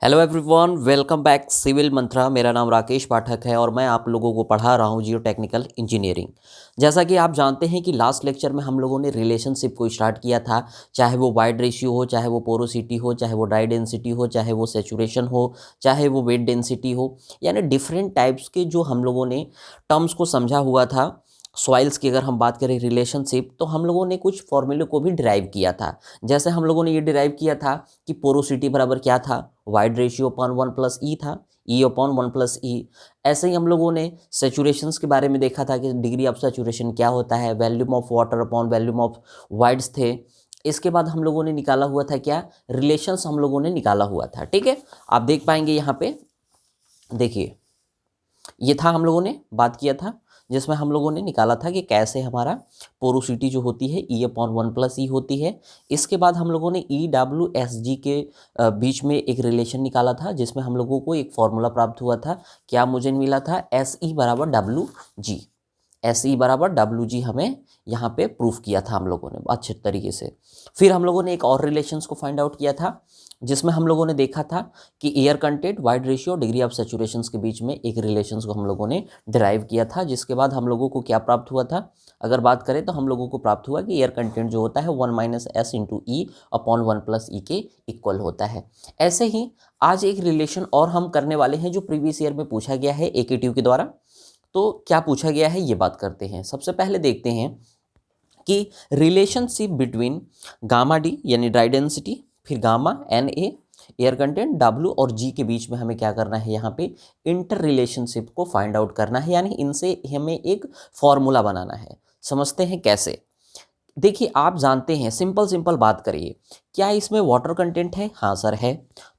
Hello everyone, welcome back civil Mantra. मेरा नाम राकेश पाठक है और मैं आप लोगों को पढ़ा रहा हूँ जियो टेक्निकल इंजीनियरिंग। जैसा कि आप जानते हैं कि लास्ट लेक्चर में हम लोगों ने रिलेशनशिप को स्टार्ट किया था, चाहे वो वाइड रेशियो हो, चाहे वो पोरोसिटी हो, चाहे वो ड्राई डेंसिटी हो, चाहे वो सेचुरेशन हो, चाहे वो वेट डेंसिटी हो, यानी डिफरेंट टाइप्स के जो हम लोगों ने टर्म्स को समझा हुआ था। सॉइल्स की अगर हम बात करें रिलेशनशिप, तो हम लोगों ने कुछ फॉर्मूले को भी डिराइव किया था। जैसे हम लोगों ने ये डिराइव किया था कि पोरोसिटी बराबर क्या था, वाइड रेशियो अपॉन 1 + ई था, ई अपॉन 1 + ई। ऐसे ही हम लोगों ने सेचुरेशंस के बारे में देखा था कि डिग्री ऑफ सेचुरेशन क्या होता है, volume of water upon volume of wides थे। इसके बाद हम लोगों ने निकाला हुआ था क्या, रिलेशंस हम लोगों ने निकाला हुआ था। ठीक है, आप देख पाएंगे यहाँ पे, देखिए ये था, हम लोगों ने बात किया था जिसमें हम लोगों ने निकाला था कि कैसे हमारा पोरोसिटी जो होती है ई अपॉन 1 + ई होती है। इसके बाद हम लोगों ने ई डब्ल्यू एस जी के बीच में एक रिलेशन निकाला था, जिसमें हम लोगों को एक फॉर्मूला प्राप्त हुआ था। क्या मुझे मिला था, एस ई बराबर डब्ल्यू जी। एस ई बराबर डब्ल्यू जी हमें यहाँ पे प्रूफ किया था हम लोगों ने अच्छे तरीके से। फिर हम लोगों ने एक और रिलेशंस को फाइंड आउट किया था, जिसमें हम लोगों ने देखा था कि air content, void ratio, degree of saturations के बीच में एक रिलेशंस को हम लोगों ने डिराइव किया था। जिसके बाद हम लोगों को क्या प्राप्त हुआ था, अगर बात करें तो हम लोगों को प्राप्त हुआ कि एयर कंटेंट जो होता है 1 - s × e अपॉन 1 + e के इक्वल होता है। ऐसे ही आज एक रिलेशन और हम करने वाले हैं जो प्रीवियस ईयर में पूछा गया है AKTU के द्वारा। तो क्या पूछा गया है ये बात करते हैं। सबसे पहले देखते हैं कि रिलेशनशिप बिटवीन गामा डी यानी ड्राई डेंसिटी, फिर gamma Na, air content W और G के बीच में हमें क्या करना है, यहाँ पे इंटर रिलेशनशिप को फाइंड आउट करना है, यानी इनसे हमें एक फॉर्मूला बनाना है। समझते हैं कैसे। देखिए आप जानते हैं, सिंपल सिंपल बात करिए, क्या इसमें वाटर कंटेंट है? हाँ सर है।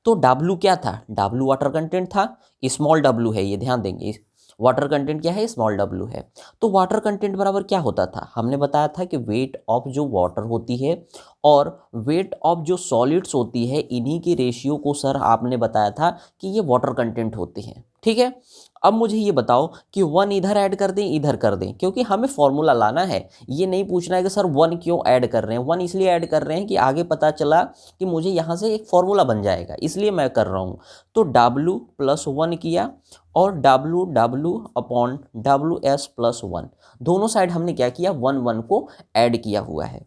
तो W क्या था, W वाटर कंटेंट था, स्मॉल w है, ये ध्यान देंगे। वाटर कंटेंट क्या है, स्मॉल w है। तो वाटर कंटेंट बराबर क्या होता था, हमने बताया था कि वेट ऑफ जो वाटर होती है और वेट ऑफ जो सॉलिड्स होती है, इन्हीं की रेशियो को सर आपने बताया था कि ये वाटर कंटेंट होते हैं। ठीक है, अब मुझे ये बताओ कि 1 इधर ऐड कर दें इधर कर दें, क्योंकि हमें फॉर्मूला लाना है। ये नहीं पूछना है कि सर 1 क्यों ऐड कर रहे हैं। 1 इसलिए ऐड कर रहे हैं कि आगे पता चला कि मुझे यहाँ से एक फॉर्मूला बन जाएगा, इसलिए मैं कर रहा हूँ। तो W + 1 किया और W अपॉन WS + 1, दोनों साइड हमने क्या किया, 1 1 को ऐड किया हुआ है।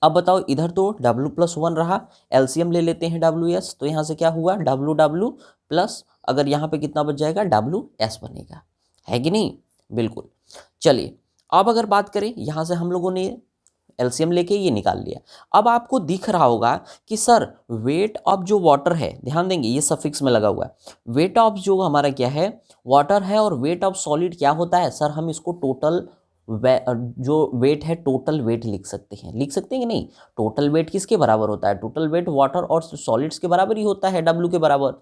अब बताओ, इधर तो W + 1 रहा, एलसीएम ले लेते हैं WS, तो यहाँ से क्या हुआ, W प्लस, अगर यहाँ पे कितना बच जाएगा, WS बनेगा, है कि नहीं। बिल्कुल। चलिए अब अगर बात करें, यहाँ से हम लोगों ने एलसीएम लेके ये निकाल लिया। अब आपको दिख रहा होगा कि सर वेट ऑफ जो वाटर है, ध्यान देंगे ये सफिक्स में लगा हुआ है, वेट ऑफ जो हमारा क्या है, वाटर है, और वेट ऑफ सॉलिड क्या होता है सर, हम इसको टोटल जो वेट है, टोटल वेट लिख सकते हैं। लिख सकते हैं कि नहीं, टोटल वेट किसके बराबर होता है, टोटल वेट वाटर और सॉलिड्स के बराबर ही होता है, W के बराबर।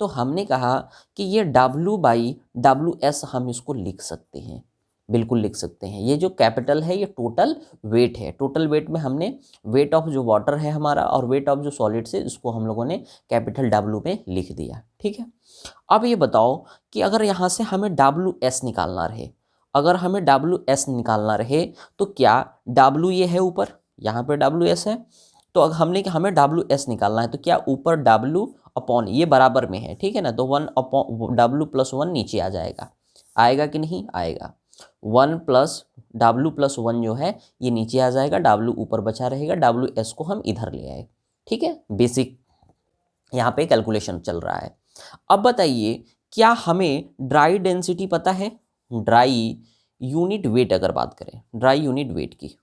तो हमने कहा कि ये W/WS हम इसको लिख सकते हैं, बिल्कुल लिख सकते हैं। ये जो कैपिटल है ये टोटल वेट है। टोटल वेट में हमने वेट ऑफ जो वाटर है हमारा और वेट ऑफ जो सॉलिड्स है, इसको हम लोगों ने कैपिटल W में लिख दिया। ठीक है, अब ये बताओ कि अगर यहाँ से हमें WS निकालना रहे, अगर हमें WS निकालना रहे तो क्या, W ये है ऊपर, यहाँ पे WS है, तो अगर हमें WS निकालना है तो क्या ऊपर W अपॉन ये बराबर में है, ठीक है ना, तो 1 अपॉन W + 1 नीचे आ जाएगा, आएगा कि नहीं आएगा। 1 + W + 1 जो है ये नीचे आ जाएगा, W ऊपर बचा रहेगा, WS को हम इधर ले आए। ठीक है, बेसिक यहाँ पे कैलकुलेशन चल रहा है। अब बताइए, क्या हमें ड्राई डेंसिटी पता है, ड्राई यूनिट वेट अगर बात करें ड्राई यूनिट वेट की,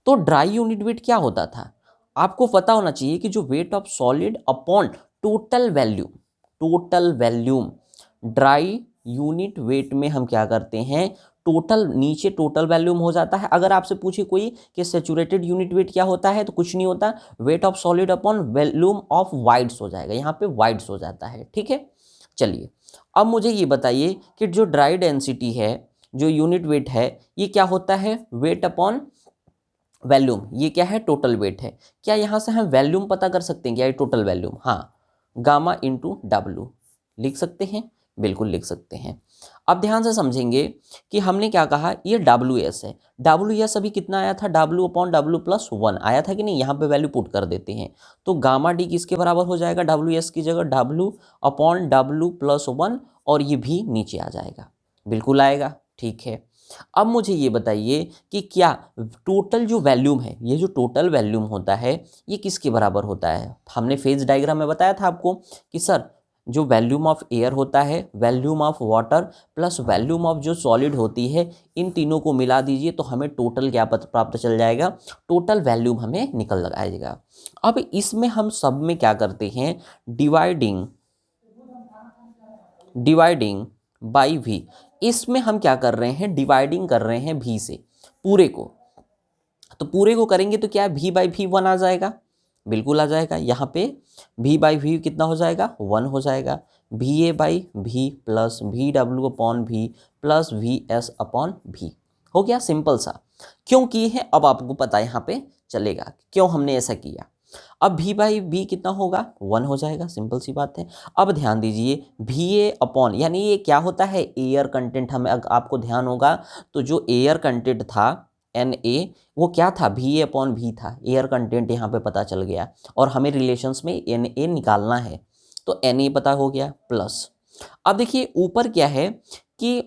तो ड्राई यूनिट वेट क्या होता था, आपको पता होना चाहिए कि जो weight of solid upon total volume, total volume, dry unit weight में हम क्या करते हैं, टोटल नीचे टोटल वैल्यूम हो जाता है। अगर आपसे पूछे कोई कि सैचुरेटेड यूनिट वेट क्या होता है, तो कुछ नहीं होता, weight of solid upon volume of wides हो जाएगा, यहाँ पे वाइड्स हो जाता है। ठीक है, चलिए अब मुझे ये बताइए कि जो ड्राई डेंसिटी है, जो यूनिट वेट है, ये क्या होता है, वेट अपॉन वैल्यूम, ये क्या है, टोटल वेट है। क्या यहाँ से हम वैल्यूम पता कर सकते हैं क्या, ये टोटल वैल्यूम, हाँ, गामा × W लिख सकते हैं, बिल्कुल लिख सकते हैं। अब ध्यान से समझेंगे कि हमने क्या कहा, ये डब्ल्यू एस है। डब्ल्यू एस अभी कितना आया था, W upon W plus one आया था कि नहीं, यहाँ पे वैल्यू पुट कर देते हैं। तो गामा डी किसके बराबर हो जाएगा, डब्ल्यू एस की जगह W upon W plus one, और ये भी नीचे आ जाएगा, बिल्कुल आएगा। ठीक है, अब मुझे ये बताइए कि क्या टोटल जो वैल्यूम है, ये जो टोटल वैल्यूम होता है, ये किसके बराबर होता है। हमने फेज डायग्राम में बताया था आपको कि सर जो वैल्यूम ऑफ एयर होता है, volume of water plus volume of जो सॉलिड होती है, इन तीनों को मिला दीजिए तो हमें टोटल क्या प्राप्त चल जाएगा, टोटल वैल्यूम हमें निकल आएगा। अब इसमें हम सब में क्या करते हैं, डिवाइडिंग बाई वी। इसमें हम क्या कर रहे हैं, डिवाइडिंग कर रहे हैं v से पूरे को। तो पूरे को करेंगे तो क्या v बाई वी वन आ जाएगा, बिल्कुल आ जाएगा। यहाँ पे v बाई वी कितना हो जाएगा, वन हो जाएगा। V A by V plus V W upon V plus V S upon V, हो गया सिंपल सा। क्यों किए हैं अब आपको पता है यहाँ पे चलेगा क्यों हमने ऐसा किया। अब v बाई वी कितना होगा, वन हो जाएगा, सिंपल सी बात है। अब ध्यान दीजिए वी ए अपॉन, यानी ये क्या होता है, एयर कंटेंट। हमें आपको ध्यान होगा तो जो एयर कंटेंट था एन ए, वो क्या था, वी ए अपॉन वी था। एयर कंटेंट यहाँ पे पता चल गया, और हमें रिलेशंस में एन ए निकालना है, तो एन ए पता हो गया प्लस। अब देखिए ऊपर क्या है कि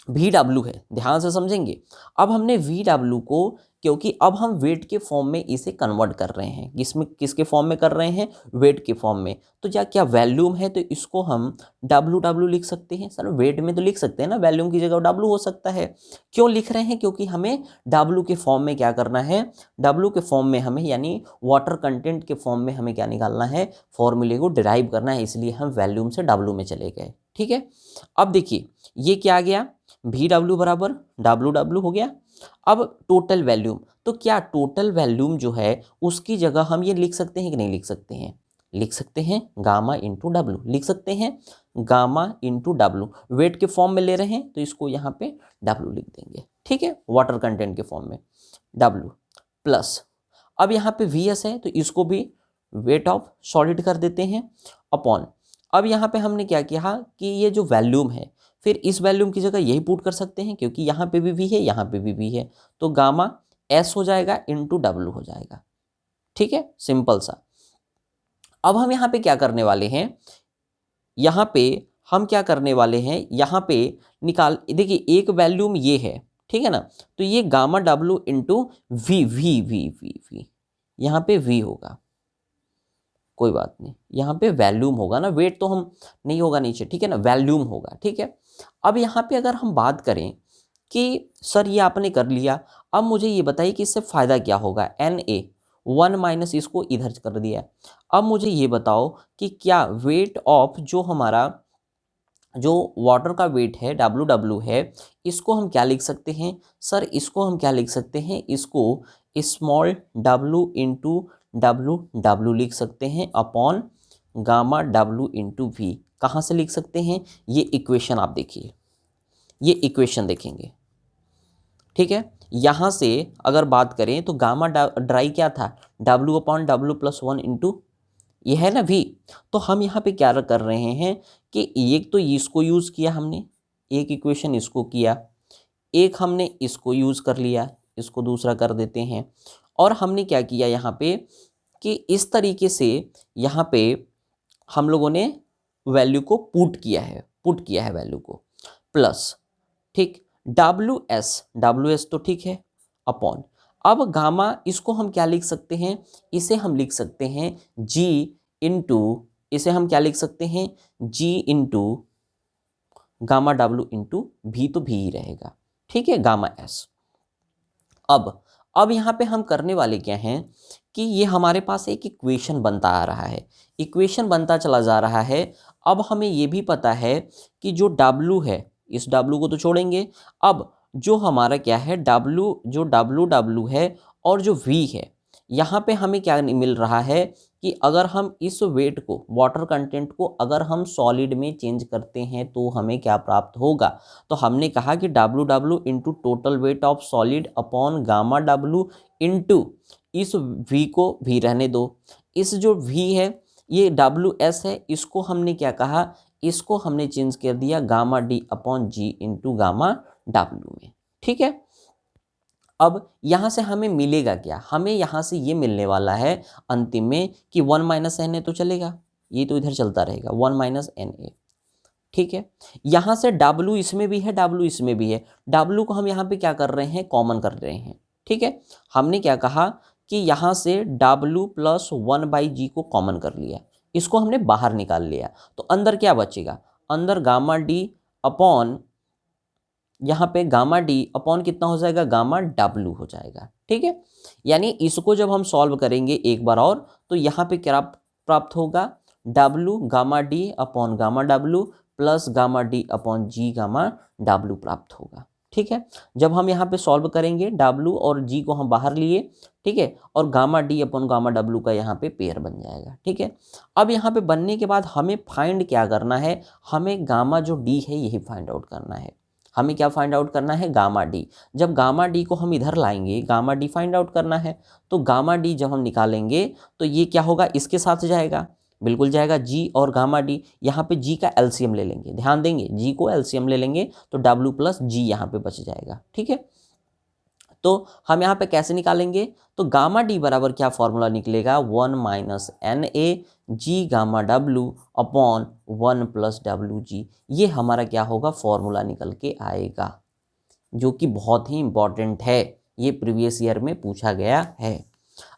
वी डब्ल्यू है, ध्यान से समझेंगे। अब हमने वी डब्ल्यू को, क्योंकि अब हम वेट के फॉर्म में इसे कन्वर्ट कर रहे हैं, किसमें, किसके फॉर्म में कर रहे हैं, वेट के फॉर्म में। तो क्या वैल्यूम है, तो इसको हम डब्ल्यू डब्ल्यू लिख सकते हैं। सर वेट में तो लिख सकते हैं ना, वैल्यूम की जगह डब्ल्यू हो सकता है। क्यों लिख रहे हैं, क्योंकि हमें डब्ल्यू के फॉर्म में क्या करना है, डब्ल्यू के फॉर्म में हमें, यानी वाटर कंटेंट के फॉर्म में हमें क्या निकालना है, फॉर्मूले को डिराइव करना है, इसलिए हम वैल्यूम से डब्ल्यू में चले गए। ठीक है, अब देखिए ये क्या आ गया, वी डब्ल्यू बराबर डब्ल्यू डब्ल्यू हो गया। अब टोटल वैल्यूम, तो क्या टोटल वैल्यूम जो है उसकी जगह हम ये लिख सकते हैं कि नहीं लिख सकते हैं, लिख सकते हैं, गामा इंटू डब्ल्यू लिख सकते हैं, गामा इंटू डब्ल्यू। वेट के फॉर्म में ले रहे हैं तो इसको यहाँ पे डब्ल्यू लिख देंगे। ठीक है, वाटर कंटेंट के फॉर्म में डब्ल्यू प्लस, अब यहाँ पे वी एस है तो इसको भी वेट ऑफ सॉलिड कर देते हैं अपॉन। अब यहाँ पे हमने क्या किया कि ये जो वैल्यूम है, फिर इस वैल्यूम की जगह यही पुट कर सकते हैं, क्योंकि यहाँ पे भी वी है, यहाँ पे भी वी है, तो गामा एस हो जाएगा इंटू डब्ल्यू हो जाएगा। ठीक है, सिंपल सा। अब हम यहाँ पे क्या करने वाले हैं, यहाँ पे हम क्या करने वाले हैं, यहाँ पे निकाल, देखिए एक वैल्यूम ये है, ठीक है ना, तो ये gamma W into V V V V V, यहाँ पे वी होगा, कोई बात नहीं, यहाँ पे वैल्यूम होगा ना, वेट तो हम नहीं होगा नीचे, ठीक है ना, वैल्यूम होगा। ठीक है, अब यहाँ पे अगर हम बात करें कि सर ये आपने कर लिया, अब मुझे ये बताइए कि इससे फ़ायदा क्या होगा, एन ए वन माइनस इसको इधर कर दिया। अब मुझे ये बताओ कि क्या वेट ऑफ जो हमारा जो वाटर का वेट है डब्ल्यू डब्ल्यू है, इसको हम क्या लिख सकते हैं, सर इसको हम क्या लिख सकते हैं, इसको small W into W W लिख सकते हैं upon gamma W into V. कहाँ से लिख सकते हैं, ये इक्वेशन आप देखिए, ये इक्वेशन देखेंगे। ठीक है, यहाँ से अगर बात करें तो गामा ड्राई क्या था, W upon W plus one into ये है ना वी। तो हम यहाँ पे क्या कर रहे हैं कि एक तो इसको यूज़ किया हमने, एक इक्वेशन इसको किया, एक हमने इसको यूज़ कर लिया, इसको दूसरा कर देते हैं, और हमने क्या किया यहाँ पे कि इस तरीके से यहाँ पे हम लोगों ने वैल्यू को पुट किया है वैल्यू को प्लस। ठीक, डब्ल्यू एस तो ठीक है अपॉन, अब गामा इसको हम क्या लिख सकते हैं, इसे हम लिख सकते हैं जी इंटू, इसे हम क्या लिख सकते हैं, जी इंटू गामा डब्ल्यू इंटू भी, तो भी ही रहेगा। ठीक है, गामा एस। अब यहाँ पे हम करने वाले क्या हैं कि ये हमारे पास एक इक्वेशन बनता आ रहा है, इक्वेशन बनता चला जा रहा है। अब हमें ये भी पता है कि जो W है, इस W को तो छोड़ेंगे, अब जो हमारा क्या है जो डब्ल्यू है और जो V है, यहाँ पे हमें क्या मिल रहा है कि अगर हम इस वेट को, वाटर कंटेंट को अगर हम सॉलिड में चेंज करते हैं तो हमें क्या प्राप्त होगा। तो हमने कहा कि W W into total weight of solid upon gamma W into इस V को भी रहने दो, इस जो V है ये डब्ल्यू एस है, इसको हमने क्या कहा, इसको हमने चेंज कर दिया गामा डी अपॉन जी इंटू गामा डब्ल्यू में। ठीक है, अब यहाँ से हमें मिलेगा क्या, हमें यहाँ से ये मिलने वाला है अंतिम में कि 1 माइनस एन ए तो चलेगा, ये तो इधर चलता रहेगा 1 माइनस एन ए। ठीक है, यहाँ से W इसमें भी है, W इसमें भी है, W को हम यहाँ पे क्या कर रहे हैं, कॉमन कर रहे हैं। ठीक है, हमने क्या कहा कि यहाँ से W प्लस 1/g को कॉमन कर लिया, इसको हमने बाहर निकाल लिया, तो अंदर क्या बचेगा, अंदर गामा डी अपॉन, यहाँ पे गामा डी अपॉन कितना हो जाएगा, गामा W हो जाएगा। ठीक है, यानी इसको जब हम सॉल्व करेंगे एक बार और, तो यहाँ पे क्या प्राप्त होगा, W gamma D upon gamma W plus gamma D upon जी गामा W प्राप्त होगा। ठीक है, जब हम यहाँ पे सॉल्व करेंगे W और G को हम बाहर लिए, ठीक है, और gamma D upon gamma W का यहाँ पे पेयर बन जाएगा। ठीक है, अब यहाँ पे बनने के बाद हमें फाइंड क्या करना है, हमें गामा जो D है यही फाइंड आउट करना है। हमें क्या फाइंड आउट करना है, गामा डी। जब गामा डी को हम इधर लाएंगे, गामा डी फाइंड आउट करना है, तो गामा डी जब हम निकालेंगे तो ये क्या होगा, इसके साथ जाएगा, बिल्कुल जाएगा, जी और गामा डी, यहाँ पे जी का एलसीएम ले लेंगे, ध्यान देंगे, जी को एलसीएम ले लेंगे तो डब्ल्यू प्लस जी यहाँ पे बच जाएगा। ठीक है, तो हम यहाँ पे कैसे निकालेंगे, तो गामा डी बराबर क्या फॉर्मूला निकलेगा, 1 minus N A G gamma W upon 1 plus W G, ये हमारा क्या होगा, फॉर्मूला निकल के आएगा, जो कि बहुत ही इंपॉर्टेंट है, ये प्रीवियस ईयर में पूछा गया है।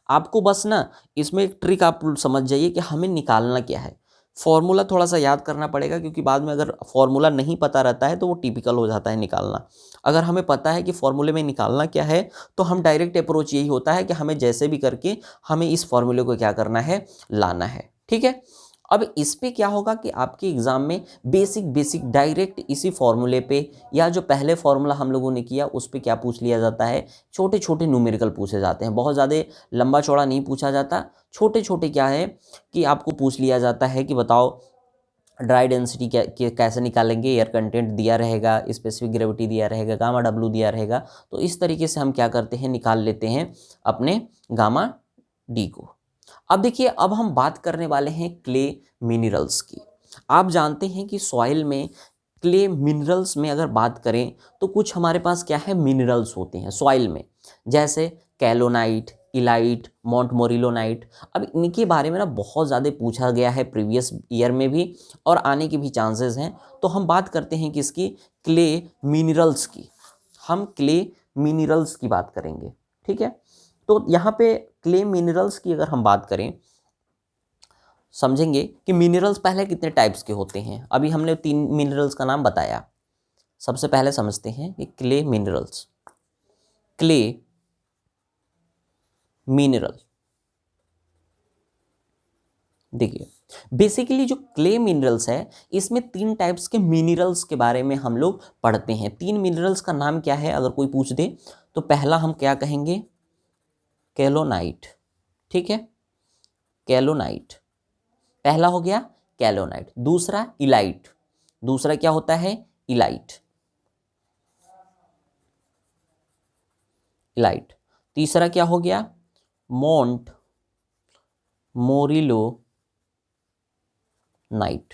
आपको बस ना इसमें एक ट्रिक आप समझ जाइए कि हमें निकालना क्या है, फॉर्मूला थोड़ा सा याद करना पड़ेगा, क्योंकि बाद में अगर फॉर्मूला नहीं पता रहता है तो वो टिपिकल हो जाता है निकालना। अगर हमें पता है कि फॉर्मूले में निकालना क्या है, तो हम डायरेक्ट अप्रोच यही होता है कि हमें जैसे भी करके हमें इस फॉर्मूले को क्या करना है, लाना है। ठीक है, अब इस पे क्या होगा कि आपके एग्जाम में बेसिक डायरेक्ट इसी फॉर्मूले पे, या जो पहले फॉर्मूला हम लोगों ने किया उस पे क्या पूछ लिया जाता है, छोटे छोटे न्यूमेरिकल पूछे जाते हैं, बहुत ज़्यादा लंबा चौड़ा नहीं पूछा जाता, छोटे छोटे क्या है कि आपको पूछ लिया जाता है कि बताओ ड्राई डेंसिटी कैसे निकालेंगे, एयर कंटेंट दिया रहेगा, स्पेसिफिक ग्रेविटी दिया रहेगा, गामा डब्ल्यू दिया रहेगा, तो इस तरीके से हम क्या करते हैं, निकाल लेते हैं अपने गामा डी को। अब देखिए, अब हम बात करने वाले हैं क्ले मिनरल्स की। आप जानते हैं कि सॉइल में क्ले मिनरल्स में अगर बात करें तो कुछ हमारे पास क्या है, मिनरल्स होते हैं सॉइल में, जैसे कैलोनाइट, इलाइट, मोंटमोरिलोनाइट। अब इनके बारे में ना बहुत ज़्यादा पूछा गया है प्रीवियस ईयर में भी, और आने के भी चांसेस हैं, तो हम बात करते हैं किसकी, क्ले मिनरल्स की। हम क्ले मिनरल्स की बात करेंगे। ठीक है, तो यहाँ पे क्ले मिनरल्स की अगर हम बात करें, समझेंगे कि मिनरल्स पहले कितने टाइप्स के होते हैं। अभी हमने 3 मिनरल्स का नाम बताया, सबसे पहले समझते हैं कि क्ले मिनरल्स, क्ले मिनरल। देखिए, बेसिकली जो क्ले मिनरल्स है, इसमें 3 टाइप्स के मिनरल्स के बारे में हम लोग पढ़ते हैं। 3 मिनरल्स का नाम क्या है अगर कोई पूछ दे, तो पहला हम क्या कहेंगे, कैलोनाइट। ठीक है, कैलोनाइट पहला हो गया, कैलोनाइट। दूसरा इलाइट, दूसरा क्या होता है, इलाइट, इलाइट। तीसरा क्या हो गया, मोंट मोरिलो नाइट।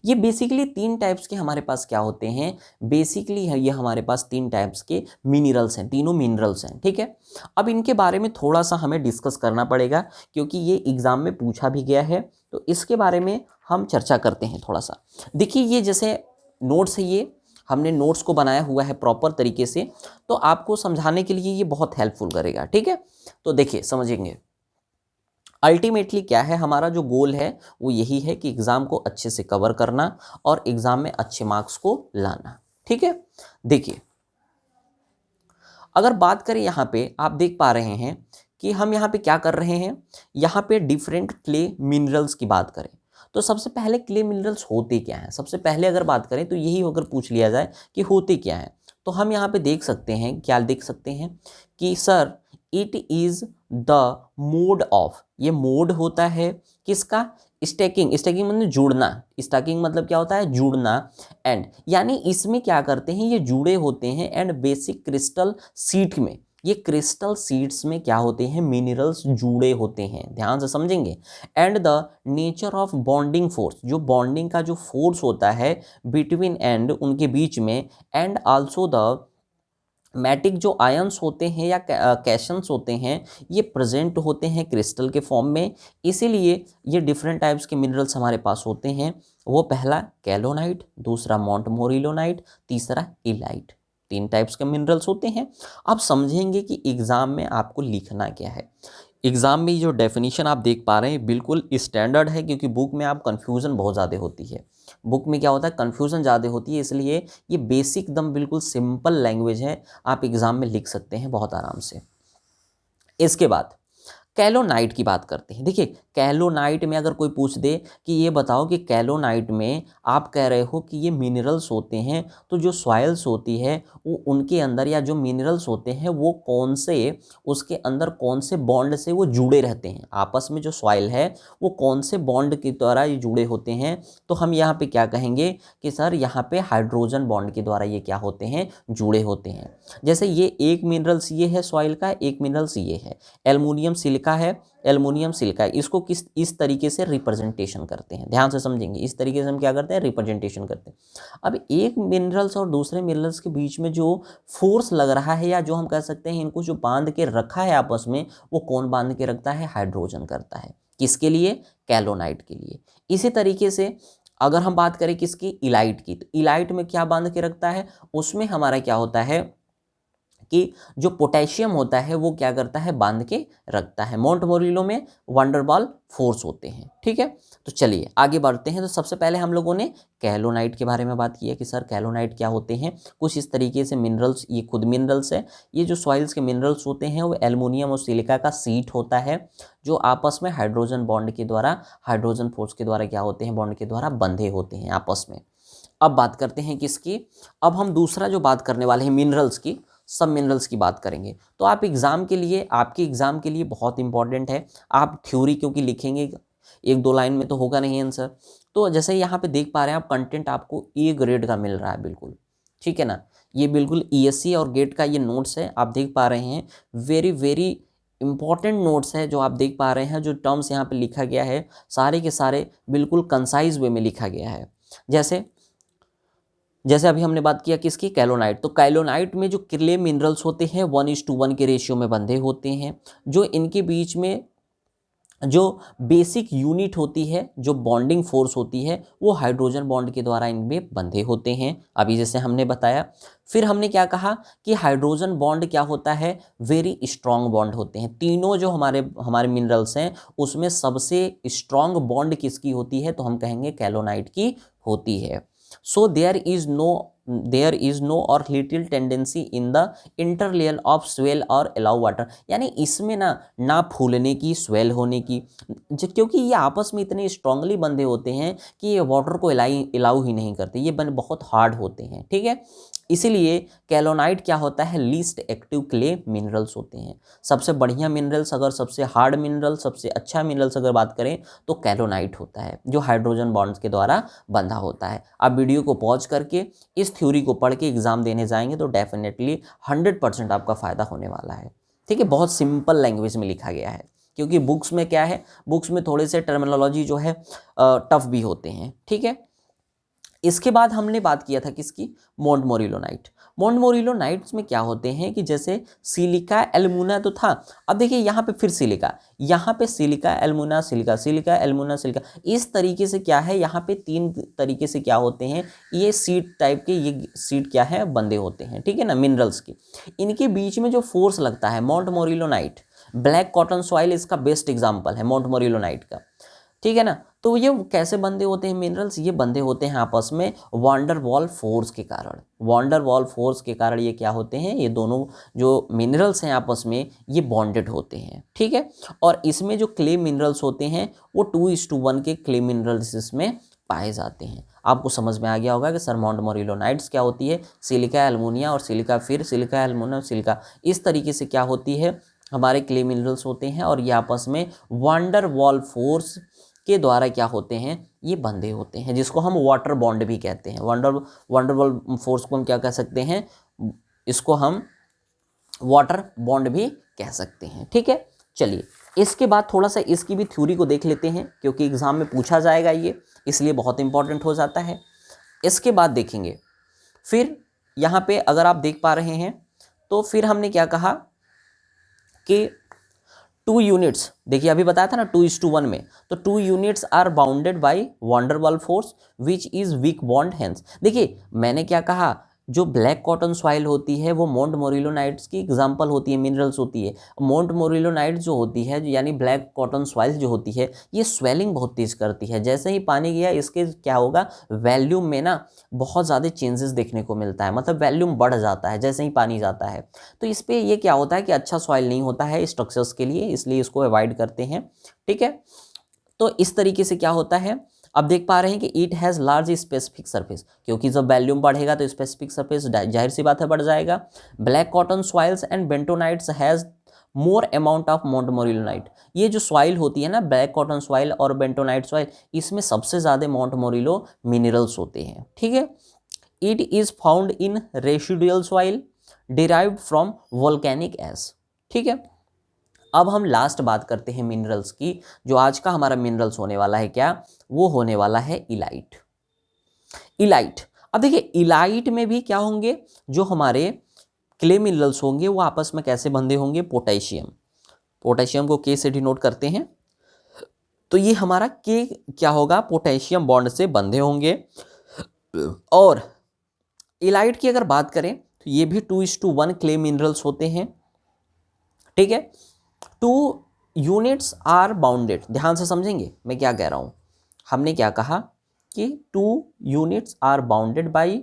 ये बेसिकली 3 टाइप्स के हमारे पास क्या होते हैं, बेसिकली ये हमारे पास 3 टाइप्स के मिनरल्स हैं, तीनों मिनरल्स हैं। ठीक है, अब इनके बारे में थोड़ा सा हमें डिस्कस करना पड़ेगा, क्योंकि ये एग्जाम में पूछा भी गया है, तो इसके बारे में हम चर्चा करते हैं थोड़ा सा। देखिए, ये जैसे नोट्स है, ये हमने नोट्स को बनाया हुआ है प्रॉपर तरीके से, तो आपको समझाने के लिए ये बहुत हेल्पफुल करेगा। ठीक है, तो देखिए समझेंगे, अल्टीमेटली क्या है, हमारा जो गोल है वो यही है कि एग्ज़ाम को अच्छे से कवर करना और एग्ज़ाम में अच्छे मार्क्स को लाना। ठीक है, देखिए अगर बात करें यहाँ पे, आप देख पा रहे हैं कि हम यहाँ पे क्या कर रहे हैं, यहाँ पे डिफरेंट क्ले मिनरल्स की बात करें, तो सबसे पहले क्ले मिनरल्स होते क्या हैं, सबसे पहले अगर बात करें तो यही अगर पूछ लिया जाए कि होते क्या हैं, तो हम यहाँ पे देख सकते हैं, क्या देख सकते हैं कि sir it is the mode of, ये मोड होता है किसका, स्टैकिंग। स्टैकिंग मतलब जुड़ना, स्टैकिंग मतलब क्या होता है, जुड़ना। एंड यानी इसमें क्या करते हैं, ये जुड़े होते हैं एंड बेसिक क्रिस्टल सीट में, ये क्रिस्टल सीड्स में क्या होते हैं, मिनरल्स जुड़े होते हैं, ध्यान से समझेंगे। And the nature of bonding force, जो बॉन्डिंग का जो फोर्स होता है बिटवीन एंड उनके बीच में, एंड आल्सो द मैटिक जो आयंस होते हैं या कैशंस होते हैं, ये प्रेजेंट होते हैं क्रिस्टल के फॉर्म में। इसीलिए ये डिफरेंट टाइप्स के मिनरल्स हमारे पास होते हैं। वो पहला कैलोनाइट, दूसरा मोंटमोरिलोनाइट, तीसरा इलाइट। 3 टाइप्स के मिनरल्स होते हैं। अब समझेंगे कि एग्ज़ाम में आपको लिखना क्या है। एग्ज़ाम में जो डेफिनेशन आप देख पा रहे हैं बिल्कुल स्टैंडर्ड है, क्योंकि बुक में आप कन्फ्यूज़न बहुत ज़्यादा होती है। बुक में क्या होता है, कन्फ्यूज़न ज़्यादा होती है, इसलिए ये बेसिक एकदम बिल्कुल सिंपल लैंग्वेज है, आप एग्ज़ाम में लिख सकते हैं बहुत आराम से। इसके बाद कैलोनाइट की बात करते हैं। देखिए, कैलोनाइट में अगर कोई पूछ दे कि ये बताओ कि कैलोनाइट में आप कह रहे हो कि ये मिनरल्स होते हैं, तो जो सॉइल्स होती है वो उनके अंदर, या जो मिनरल्स होते हैं वो कौन से, उसके अंदर कौन से बॉन्ड से वो जुड़े रहते हैं, आपस में जो सॉइल है वो कौन से बॉन्ड की द्वारा ये जुड़े होते हैं। तो हम यहाँ पे क्या कहेंगे कि सर यहाँ पे हाइड्रोजन बॉन्ड के द्वारा ये क्या होते हैं, जुड़े होते हैं। जैसे ये एक मिनरल्स ये है सॉइल का, एक मिनरल्स ये है एल्युमिनियम सिलिका है, एल्युमिनियम सिलिका है। इसको किस इस तरीके से रिप्रेजेंटेशन करते हैं, ध्यान से समझेंगे। इस तरीके से हम क्या करते हैं, रिप्रेजेंटेशन करते हैं। अब एक मिनरल्स और दूसरे मिनरल्स के बीच में जो फोर्स लग रहा है, या जो हम कह सकते हैं इनको जो बांध के रखा है आपस में, वो कौन बांध के रखता है, हाइड्रोजन करता है। किसके लिए, कैलोनाइट के लिए। इसी तरीके से अगर हम बात करें किसकी, इलाइट की, तो इलाइट में क्या बांध के रखता है, उसमें हमारा क्या होता है कि जो पोटेशियम होता है वो क्या करता है, बांध के रखता है। मोंटमोरिलो में वंडरबॉल फोर्स होते हैं, ठीक है। तो चलिए आगे बढ़ते हैं। तो सबसे पहले हम लोगों ने कैलोनाइट के बारे में बात की है कि सर कैलोनाइट क्या होते हैं। कुछ इस तरीके से मिनरल्स, ये खुद मिनरल्स है। ये जो सॉइल्स के मिनरल्स होते हैं वो एल्युमिनियम और सिलिका का सीट होता है, जो आपस में हाइड्रोजन बॉन्ड के द्वारा, हाइड्रोजन फोर्स के द्वारा क्या होते हैं, बॉन्ड के द्वारा बंधे होते हैं आपस में। अब बात करते हैं किसकी, अब हम दूसरा जो बात करने वाले हैं मिनरल्स की, सब मिनरल्स की बात करेंगे। तो आप एग्ज़ाम के लिए, आपके एग्ज़ाम के लिए बहुत इंपॉर्टेंट है। आप थ्योरी क्योंकि लिखेंगे, 1-2 लाइन में तो होगा नहीं आंसर। तो जैसे यहाँ पे देख पा रहे हैं आप, कंटेंट आपको ए ग्रेड का मिल रहा है बिल्कुल, ठीक है ना। ये बिल्कुल ईएससी और गेट का ये नोट्स है, आप देख पा रहे हैं। वेरी वेरी इंपॉर्टेंट नोट्स है जो आप देख पा रहे हैं। जो टर्म्स यहाँ पे लिखा गया है सारे के सारे बिल्कुल कंसाइज वे में लिखा गया है। जैसे अभी हमने बात किया किसकी, कैलोनाइट। तो कैलोनाइट में जो क्ले मिनरल्स होते हैं 1:1 के रेशियो में बंधे होते हैं। जो इनके बीच में जो बेसिक यूनिट होती है, जो बॉन्डिंग फोर्स होती है, वो हाइड्रोजन बॉन्ड के द्वारा इनमें बंधे होते हैं, अभी जैसे हमने बताया। फिर हमने क्या कहा कि हाइड्रोजन बॉन्ड क्या होता है, वेरी स्ट्रॉन्ग बॉन्ड होते हैं। तीनों जो हमारे हमारे मिनरल्स हैं उसमें सबसे स्ट्रॉन्ग बॉन्ड किसकी होती है, तो हम कहेंगे कैलोनाइट की होती है। सो देयर इज नो और little tendency in the interlayer of swell और अलाउ वाटर, यानी इसमें ना फूलने की, स्वेल होने की, क्योंकि ये आपस में इतने स्ट्रांगली बंधे होते हैं कि ये वाटर को अलाउ ही नहीं करते, ये बन बहुत हार्ड होते हैं, ठीक है। इसीलिए कैलोनाइट क्या होता है, लीस्ट एक्टिव क्ले मिनरल्स होते हैं। सबसे बढ़िया मिनरल्स, अगर सबसे हार्ड मिनरल, सबसे अच्छा मिनरल्स अगर बात करें तो कैलोनाइट होता है, जो हाइड्रोजन बॉन्ड्स के द्वारा बंधा होता है। आप वीडियो को पॉज करके इस थ्योरी को पढ़ के एग्जाम देने जाएंगे तो डेफिनेटली 100% आपका फ़ायदा होने वाला है, ठीक है। बहुत सिंपल लैंग्वेज में लिखा गया है, क्योंकि बुक्स में क्या है, बुक्स में थोड़े से टर्मिनोलॉजी जो है टफ भी होते हैं, ठीक है। इसके बाद हमने बात किया था किसकी, मोंटमोरिलोनाइट। मोंटमोरिलोनाइट्स में क्या होते हैं कि जैसे सिलिका एल्युमिना तो था, अब देखिए यहाँ पे फिर सिलिका, यहाँ पे silica alumina silica, silica alumina silica, इस तरीके से क्या है, यहाँ पे 3 तरीके से क्या होते हैं, ये सीट टाइप के, ये सीट क्या है, बंधे होते हैं, ठीक है ना, मिनरल्स की। इनके बीच में जो फोर्स लगता है, मोंटमोरिलोनाइट, ब्लैक कॉटन सॉइल इसका बेस्ट एग्जाम्पल है मोंटमोरिलोनाइट का, ठीक है ना। तो ये कैसे बंधे होते हैं मिनरल्स, ये बंधे होते हैं आपस में वांडर वॉल फोर्स के कारण। वांडर वॉल फोर्स के कारण ये क्या होते हैं, ये दोनों जो मिनरल्स हैं आपस में ये बॉन्डेड होते हैं, ठीक है। और इसमें जो क्ले मिनरल्स होते हैं वो 2:1 के क्ले मिनरल्स इसमें पाए जाते हैं। आपको समझ में आ गया होगा कि सर मोंटमोरिलोनाइट्स क्या होती है, सिलिका एल्युमिनिया और सिलिका, फिर सिलिका एल्युमिनियम सिलिका, इस तरीके से क्या होती है, हमारे क्ले मिनरल्स होते हैं और ये आपस में वांडर वॉल फोर्स के द्वारा क्या होते हैं, ये बंधे होते हैं, जिसको हम वाटर बॉन्ड भी कहते हैं। वांडर वॉल फोर्स को हम क्या कह सकते हैं, इसको हम वाटर बॉन्ड भी कह सकते हैं। ठीक है, चलिए इसके बाद थोड़ा सा इसकी भी थ्योरी को देख लेते हैं, क्योंकि एग्जाम में पूछा जाएगा ये, इसलिए बहुत इंपॉर्टेंट हो जाता है। इसके बाद देखेंगे फिर यहाँ पे अगर आप देख पा रहे हैं तो फिर हमने क्या कहा कि 2 यूनिट्स, देखिए अभी बताया था ना 2:1 में, तो 2 यूनिट्स आर बाउंडेड बाय वान डर वाल force which is weak bond hence. देखिए मैंने क्या कहा, जो ब्लैक कॉटन सॉइल होती है वो मोंट मोरिलोनाइट्स की एग्जांपल होती है, मिनरल्स होती है। मोंट मोरिलोनाइट जो होती है यानी ब्लैक कॉटन सॉइल जो होती है, ये स्वेलिंग बहुत तेज करती है। जैसे ही पानी गया इसके क्या होगा, वैल्यूम में ना बहुत ज़्यादा चेंजेस देखने को मिलता है, मतलब वैल्यूम बढ़ जाता है जैसे ही पानी जाता है। तो इस पर ये क्या होता है कि अच्छा सॉइल नहीं होता है स्ट्रक्चर्स के लिए, इसलिए इसको अवॉइड करते हैं। ठीक है, तो इस तरीके से क्या होता है, अब देख पा रहे हैं कि it has large specific surface, क्योंकि जब वैल्यूम बढ़ेगा तो स्पेसिफिक सरफेस जाहिर सी बात है बढ़ जाएगा। Black cotton soils and bentonites has more amount of montmorillonite. ये जो सॉइल होती है ना, ब्लैक कॉटन सॉइल और बेंटोनाइट सॉइल, इसमें सबसे ज़्यादा मोंट मोरिलो मिनरल्स होते हैं। ठीक है, it is found in residual soil derived from volcanic ash. ठीक है, अब हम लास्ट बात करते हैं मिनरल्स की। जो आज का हमारा मिनरल्स होने वाला है क्या, वो होने वाला है इलाइट। इलाइट, अब देखिए इलाइट में भी क्या होंगे, जो हमारे क्ले मिनरल्स होंगे वो आपस में कैसे बंधे होंगे, पोटेशियम, पोटेशियम को के से डिनोट करते हैं, तो ये हमारा के क्या होगा, पोटेशियम बॉन्ड से बंधे होंगे। और इलाइट की अगर बात करें तो ये भी 2:1 क्ले मिनरल्स होते हैं। ठीक है, 2 यूनिट्स आर बाउंडेड, ध्यान से समझेंगे मैं क्या कह रहा हूं। हमने क्या कहा कि 2 यूनिट्स आर बाउंडेड बाई,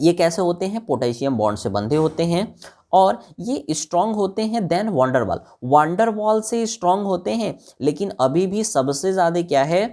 ये कैसे होते हैं, पोटेशियम बॉन्ड से बंधे होते हैं, और ये स्ट्रांग होते हैं देन वांडरवॉल, वांडरवॉल से स्ट्रांग होते हैं। लेकिन अभी भी सबसे ज़्यादा क्या है,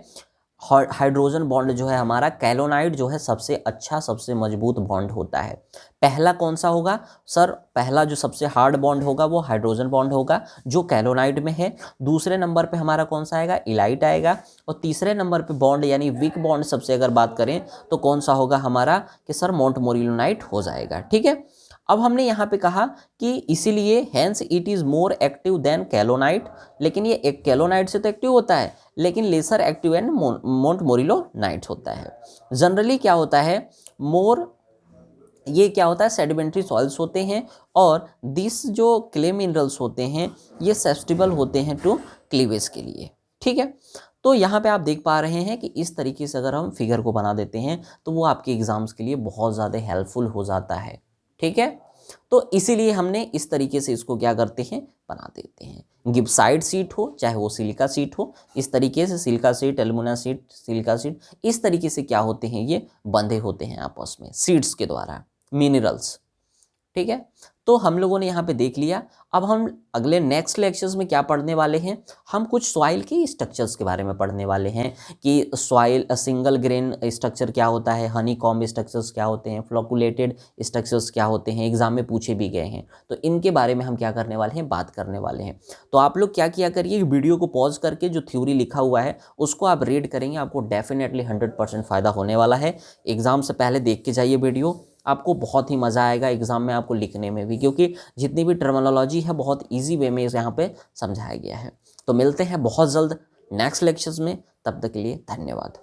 हाइड्रोजन बॉन्ड जो है हमारा कैलोनाइड जो है सबसे अच्छा सबसे मजबूत बॉन्ड होता है। पहला कौन सा होगा सर, पहला जो सबसे हार्ड बॉन्ड होगा वो हाइड्रोजन बॉन्ड होगा जो कैलोनाइड में है। दूसरे नंबर पे हमारा कौन सा आएगा, इलाइट आएगा। और तीसरे नंबर पे बॉन्ड यानी वीक बॉन्ड सबसे अगर बात करें तो कौन सा होगा हमारा, कि सर मोंट मोरिलोनाइट हो जाएगा। ठीक है, अब हमने यहाँ पे कहा कि इसीलिए hence it is more active than kaolinite, लेकिन ये एक कैलोनाइट से तो एक्टिव होता है लेकिन लेसर एक्टिव एंड मोंट मोरिलोनाइट होता है। जनरली क्या होता है, मोर ये क्या होता है, सेडिमेंट्री सॉइल्स होते हैं, और दिस जो क्ले मिनरल्स होते हैं ये सस्टेनेबल होते हैं टू क्लीवेज के लिए। ठीक है, तो यहाँ पे आप देख पा रहे हैं कि इस तरीके से अगर हम फिगर को बना देते हैं तो वो आपके एग्जाम्स के लिए बहुत ज़्यादा हेल्पफुल हो जाता है। ठीक है, तो इसीलिए हमने इस तरीके से इसको क्या करते हैं, बना देते हैं। गिब्साइड सीट हो चाहे वो सिलिका सीट हो, इस तरीके से silica seat, alumina seat, silica seat, इस तरीके से क्या होते हैं, ये बंधे होते हैं आपस में सीड्स के द्वारा मिनरल्स। ठीक है, तो हम लोगों ने यहाँ पे देख लिया। अब हम अगले नेक्स्ट लेक्चर्स में क्या पढ़ने वाले हैं, हम कुछ सॉइल के स्ट्रक्चर्स के बारे में पढ़ने वाले हैं कि सॉइल सिंगल ग्रेन स्ट्रक्चर क्या होता है, हनी कॉम्ब स्ट्रक्चर्स क्या होते हैं, फ्लोकुलेटेड स्ट्रक्चर्स क्या होते हैं, एग्जाम में पूछे भी गए हैं। तो इनके बारे में हम क्या करने वाले हैं, बात करने वाले हैं। तो आप लोग क्या किया करिए, वीडियो को पॉज करके जो थ्योरी लिखा हुआ है उसको आप रीड करेंगे, आपको डेफिनेटली 100% फ़ायदा होने वाला है। एग्ज़ाम से पहले देख के जाइए वीडियो, आपको बहुत ही मज़ा आएगा एग्ज़ाम में आपको लिखने में भी, क्योंकि जितनी भी टर्मिनोलॉजी है बहुत इजी वे में इसे यहाँ पे समझाया गया है। तो मिलते हैं बहुत जल्द नेक्स्ट लेक्चर्स में, तब तक के लिए धन्यवाद।